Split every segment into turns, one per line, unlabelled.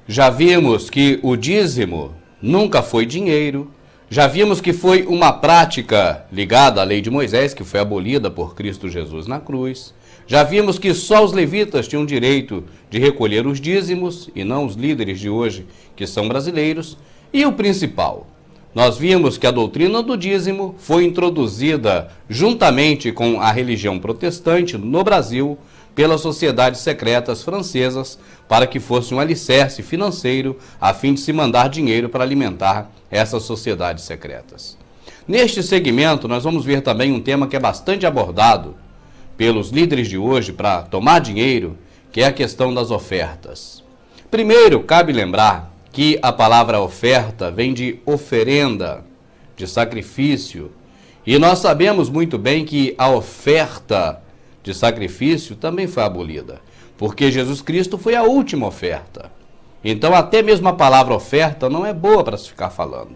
Já vimos que o dízimo nunca foi dinheiro. Já vimos que foi uma prática ligada à lei de Moisés, que foi abolida por Cristo Jesus na cruz. Já vimos que só os levitas tinham direito de recolher os dízimos e não os líderes de hoje, que são brasileiros. E o principal, nós vimos que a doutrina do dízimo foi introduzida juntamente com a religião protestante no Brasil pelas sociedades secretas francesas para que fosse um alicerce financeiro a fim de se mandar dinheiro para alimentar essas sociedades secretas. Neste segmento, nós vamos ver também um tema que é bastante abordado pelos líderes de hoje para tomar dinheiro, que é a questão das ofertas. Primeiro, cabe lembrar que a palavra oferta vem de oferenda, de sacrifício, e nós sabemos muito bem que a oferta de sacrifício também foi abolida, porque Jesus Cristo foi a última oferta. Então, até mesmo a palavra oferta não é boa para se ficar falando.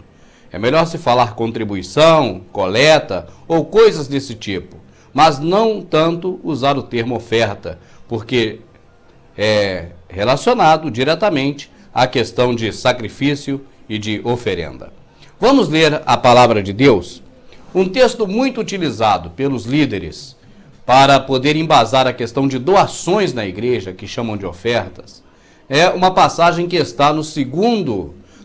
É melhor se falar contribuição, coleta ou coisas desse tipo, mas não tanto usar o termo oferta, porque é relacionado diretamente à questão de sacrifício e de oferenda. Vamos ler a palavra de Deus, um texto muito utilizado pelos líderes para poder embasar a questão de doações na igreja, que chamam de ofertas. É uma passagem que está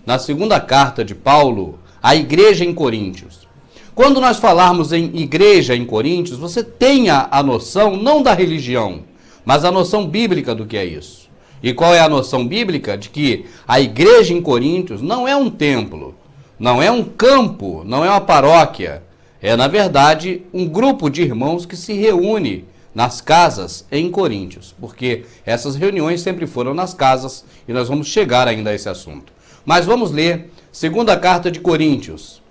na segunda carta de Paulo à igreja em Coríntios. Quando nós falarmos em igreja em Coríntios, você tenha a noção não da religião, mas a noção bíblica do que é isso. E qual é a noção bíblica? De que a igreja em Coríntios não é um templo, não é um campo, não é uma paróquia. É, na verdade, um grupo de irmãos que se reúne nas casas em Coríntios, porque essas reuniões sempre foram nas casas e nós vamos chegar ainda a esse assunto. Mas vamos ler segunda carta de Coríntios.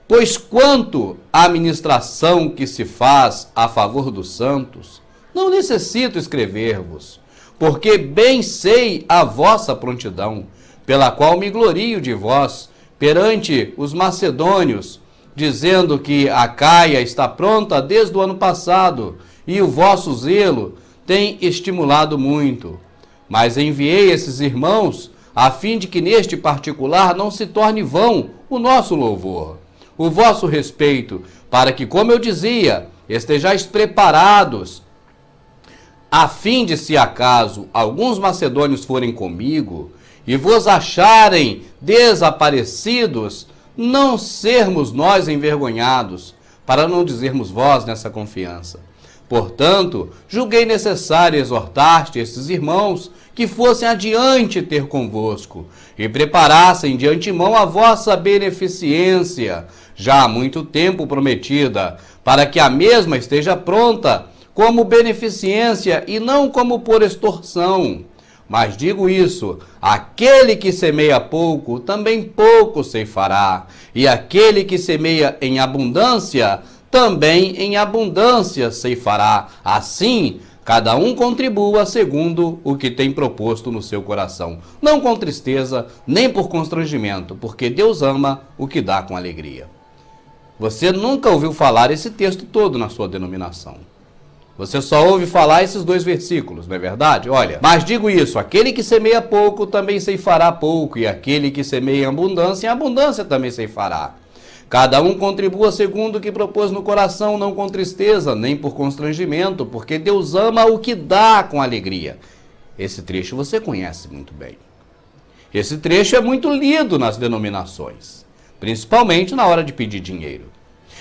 Pois quanto à ministração que se faz a favor dos santos, não necessito escrever-vos, porque bem sei a vossa prontidão, pela qual me glorio de vós perante os macedônios, dizendo que a Caia está pronta desde o ano passado, e o vosso zelo tem estimulado muito. Mas enviei esses irmãos, a fim de que neste particular não se torne vão o nosso louvor, o vosso respeito, para que, como eu dizia, estejais preparados, a fim de, se acaso alguns macedônios forem comigo, e vos acharem desaparecidos, não sermos nós envergonhados, para não dizermos vós nessa confiança. Portanto, julguei necessário exortar-te esses irmãos que fossem adiante ter convosco e preparassem de antemão a vossa beneficência, já há muito tempo prometida, para que a mesma esteja pronta como beneficência e não como por extorsão. Mas digo isso, aquele que semeia pouco, também pouco ceifará, e aquele que semeia em abundância, também em abundância ceifará. Assim, cada um contribua segundo o que tem proposto no seu coração, não com tristeza, nem por constrangimento, porque Deus ama o que dá com alegria. Você nunca ouviu falar esse texto todo na sua denominação. Você só ouve falar esses 2 versículos, não é verdade? Olha, mas digo isso, aquele que semeia pouco também ceifará pouco, e aquele que semeia em abundância também ceifará. Cada um contribua segundo o que propôs no coração, não com tristeza, nem por constrangimento, porque Deus ama o que dá com alegria. Esse trecho você conhece muito bem. Esse trecho é muito lido nas denominações, principalmente na hora de pedir dinheiro.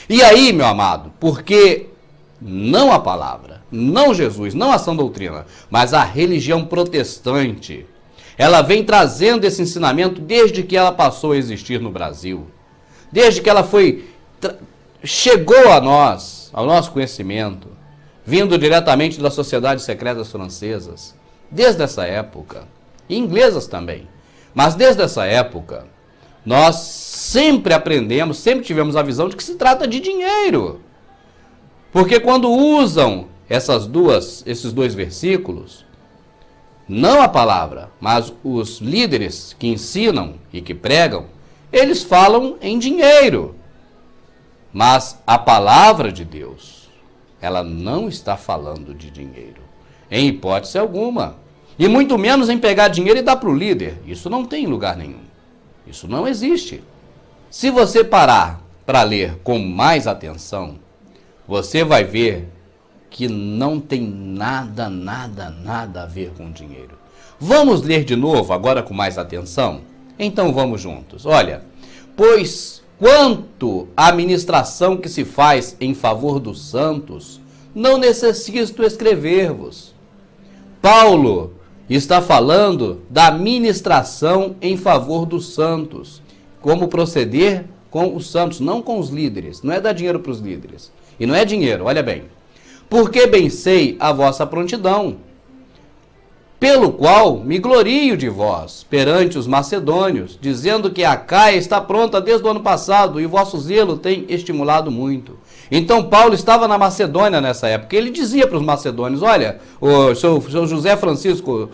E aí, meu amado, porque não a palavra, não Jesus, não a sã doutrina, mas a religião protestante, ela vem trazendo esse ensinamento desde que ela passou a existir no Brasil, desde que ela chegou a nós, ao nosso conhecimento, vindo diretamente das sociedades secretas francesas, desde essa época, e inglesas também, mas desde essa época, nós sempre aprendemos, sempre tivemos a visão de que se trata de dinheiro. Porque quando usam esses 2 versículos, não a palavra, mas os líderes que ensinam e que pregam, eles falam em dinheiro. Mas a palavra de Deus, ela não está falando de dinheiro, em hipótese alguma. E muito menos em pegar dinheiro e dar para o líder. Isso não tem em lugar nenhum. Isso não existe. Se você parar para ler com mais atenção, você vai ver que não tem nada a ver com dinheiro. Vamos ler de novo, agora com mais atenção? Então vamos juntos. Olha, pois quanto à ministração que se faz em favor dos santos, não necessito escrever-vos. Paulo está falando da ministração em favor dos santos. Como proceder com os santos, não com os líderes. Não é dar dinheiro para os líderes. E não é dinheiro, olha bem. Porque bem sei a vossa prontidão, pelo qual me glorio de vós perante os macedônios, dizendo que a Acaia está pronta desde o ano passado e o vosso zelo tem estimulado muito. Então Paulo estava na Macedônia nessa época. Ele dizia para os macedônios: olha, o seu José Francisco,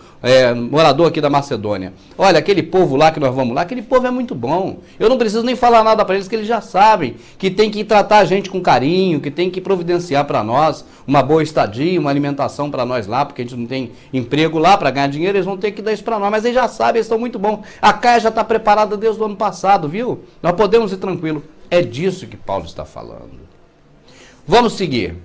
morador aqui da Macedônia, olha, aquele povo lá que nós vamos lá, aquele povo é muito bom. Eu não preciso nem falar nada para eles, que eles já sabem que tem que tratar a gente com carinho, que tem que providenciar para nós uma boa estadia, uma alimentação para nós lá, porque a gente não tem emprego lá para ganhar dinheiro, eles vão ter que dar isso para nós. Mas eles já sabem, eles estão muito bons. A Caia já está preparada desde o ano passado, viu? Nós podemos ir tranquilo. É disso que Paulo está falando. Vamos seguir.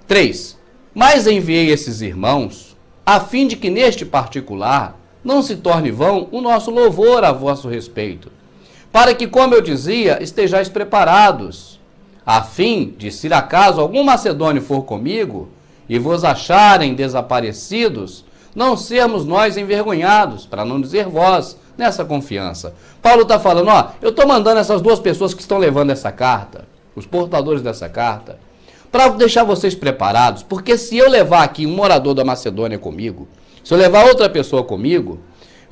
3. Mas enviei esses irmãos, a fim de que neste particular não se torne vão o nosso louvor a vosso respeito, para que, como eu dizia, estejais preparados, a fim de, se acaso algum macedônio for comigo, e vos acharem desaparecidos, não sermos nós envergonhados, para não dizer vós, nessa confiança. Paulo está falando, ó, eu estou mandando essas duas pessoas que estão levando essa carta, os portadores dessa carta, para deixar vocês preparados, porque se eu levar aqui um morador da Macedônia comigo, se eu levar outra pessoa comigo,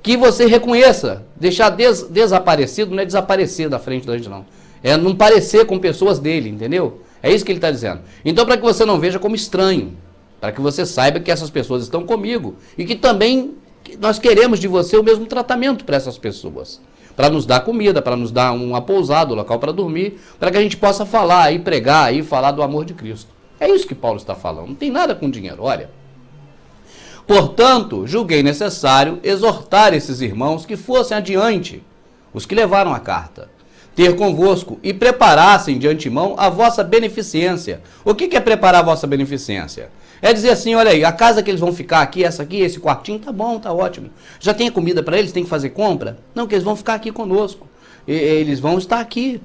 que você reconheça, deixar desaparecido, não é desaparecer da frente da gente não, é não parecer com pessoas dele, entendeu? É isso que ele está dizendo. Então, para que você não veja como estranho, para que você saiba que essas pessoas estão comigo e que também nós queremos de você o mesmo tratamento para essas pessoas. Para nos dar comida, para nos dar uma pousada, um local para dormir, para que a gente possa falar e pregar e falar do amor de Cristo. É isso que Paulo está falando, não tem nada com dinheiro, olha. Portanto, julguei necessário exortar esses irmãos que fossem adiante, os que levaram a carta, ter convosco e preparassem de antemão a vossa beneficência. O que é preparar a vossa beneficência? É dizer assim, olha aí, a casa que eles vão ficar aqui, essa aqui, esse quartinho, tá bom, tá ótimo. Já tem comida para eles, tem que fazer compra? Não, que eles vão ficar aqui conosco. Eles vão estar aqui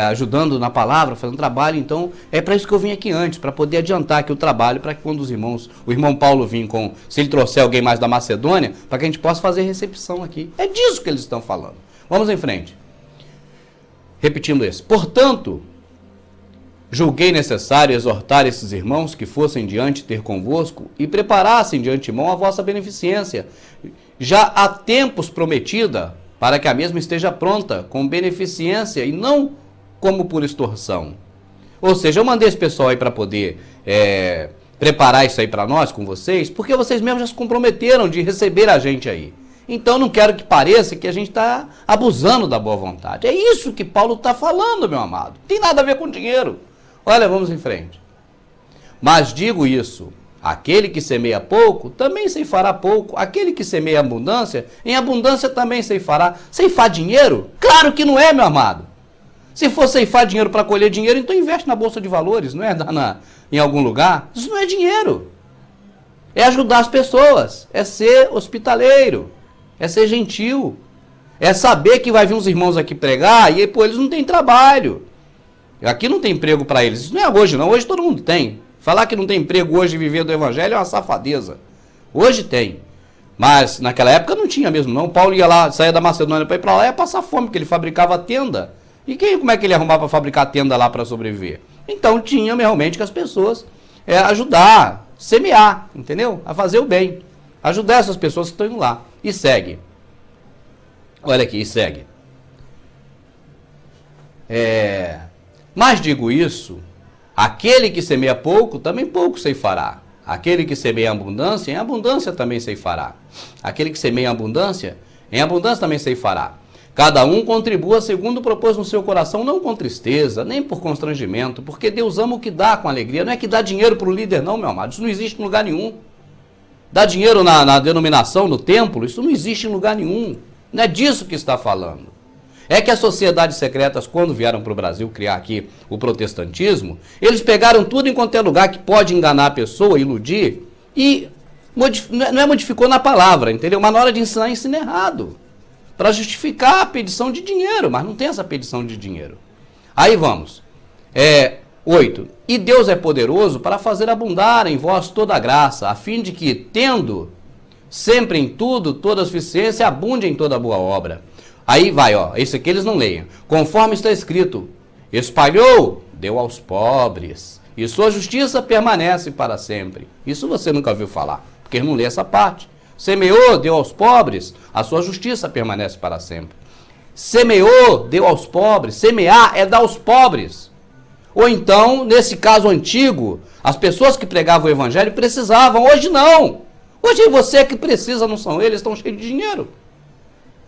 ajudando na palavra, fazendo trabalho. Então, é para isso que eu vim aqui antes, para poder adiantar aqui o trabalho, para que quando os irmãos, o irmão Paulo vir com, se ele trouxer alguém mais da Macedônia, para que a gente possa fazer recepção aqui. É disso que eles estão falando. Vamos em frente. Repetindo esse. Portanto, julguei necessário exortar esses irmãos que fossem diante ter convosco e preparassem de antemão a vossa beneficência, já há tempos prometida, para que a mesma esteja pronta, com beneficência e não como por extorsão. Ou seja, eu mandei esse pessoal aí para poder preparar isso aí para nós, com vocês, porque vocês mesmos já se comprometeram de receber a gente aí. Então não quero que pareça que a gente está abusando da boa vontade. É isso que Paulo está falando, meu amado. Não tem nada a ver com dinheiro. Olha, vamos em frente. Mas digo isso, aquele que semeia pouco, também ceifará pouco. Aquele que semeia abundância, em abundância também ceifará. Ceifar dinheiro? Claro que não é, meu amado. Se for ceifar dinheiro para colher dinheiro, então investe na Bolsa de Valores, não é em algum lugar. Isso não é dinheiro. É ajudar as pessoas, é ser hospitaleiro, é ser gentil, é saber que vai vir uns irmãos aqui pregar e pô, eles não têm trabalho. Aqui não tem emprego para eles. Isso não é hoje não, hoje todo mundo tem. Falar que não tem emprego hoje e viver do evangelho é uma safadeza. Hoje tem. Mas naquela época não tinha mesmo não. Paulo ia lá, saía da Macedônia para ir para lá e ia passar fome, porque ele fabricava tenda. E como é que ele ia arrumar para fabricar tenda lá para sobreviver? Então tinha realmente que as pessoas ajudar, semear, entendeu? A fazer o bem. Ajudar essas pessoas que estão indo lá. E segue. Olha aqui, e segue. Mas digo isso, aquele que semeia pouco, também pouco ceifará. Aquele que semeia abundância, em abundância também ceifará. Aquele que semeia abundância, em abundância também ceifará. Cada um contribua segundo propôs no seu coração, não com tristeza, nem por constrangimento, porque Deus ama o que dá com alegria. Não é que dá dinheiro para o líder não, meu amado. Isso não existe em lugar nenhum. dar dinheiro na denominação, no templo, isso não existe em lugar nenhum. Não é disso que está falando. É que as sociedades secretas, quando vieram para o Brasil criar aqui o protestantismo, eles pegaram tudo em qualquer lugar que pode enganar a pessoa, iludir, e modificou na palavra, entendeu? Mas na hora de ensinar, ensina errado. Para justificar a pedição de dinheiro, mas não tem essa pedição de dinheiro. Aí vamos. 8. E Deus é poderoso para fazer abundar em vós toda a graça, a fim de que, tendo sempre em tudo, toda a suficiência, abunde em toda boa obra. Aí vai, esse aqui eles não leiam. Conforme está escrito, espalhou, deu aos pobres, e sua justiça permanece para sempre. Isso você nunca ouviu falar, porque não lê essa parte. Semeou, deu aos pobres, a sua justiça permanece para sempre. Semeou, deu aos pobres. Semear é dar aos pobres. Ou então, nesse caso antigo, as pessoas que pregavam o evangelho precisavam. Hoje não. Hoje você que precisa, não são eles, estão cheios de dinheiro.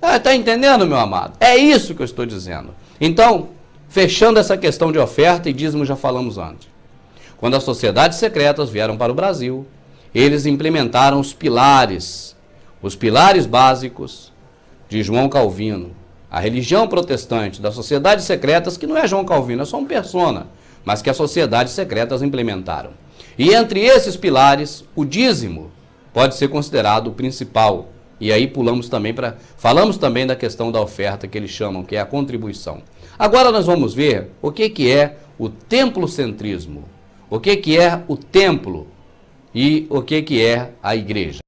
Está entendendo, meu amado? É isso que eu estou dizendo. Então, fechando essa questão de oferta e dízimo, já falamos antes. Quando as sociedades secretas vieram para o Brasil, eles implementaram os pilares básicos de João Calvino. A religião protestante das sociedades secretas, que não é João Calvino, é só uma persona, mas que as sociedades secretas implementaram. E entre esses pilares, o dízimo pode ser considerado o principal. E aí falamos também da questão da oferta, que eles chamam, que é a contribuição. Agora nós vamos ver o que é o templocentrismo, o que é o templo e o que é a igreja.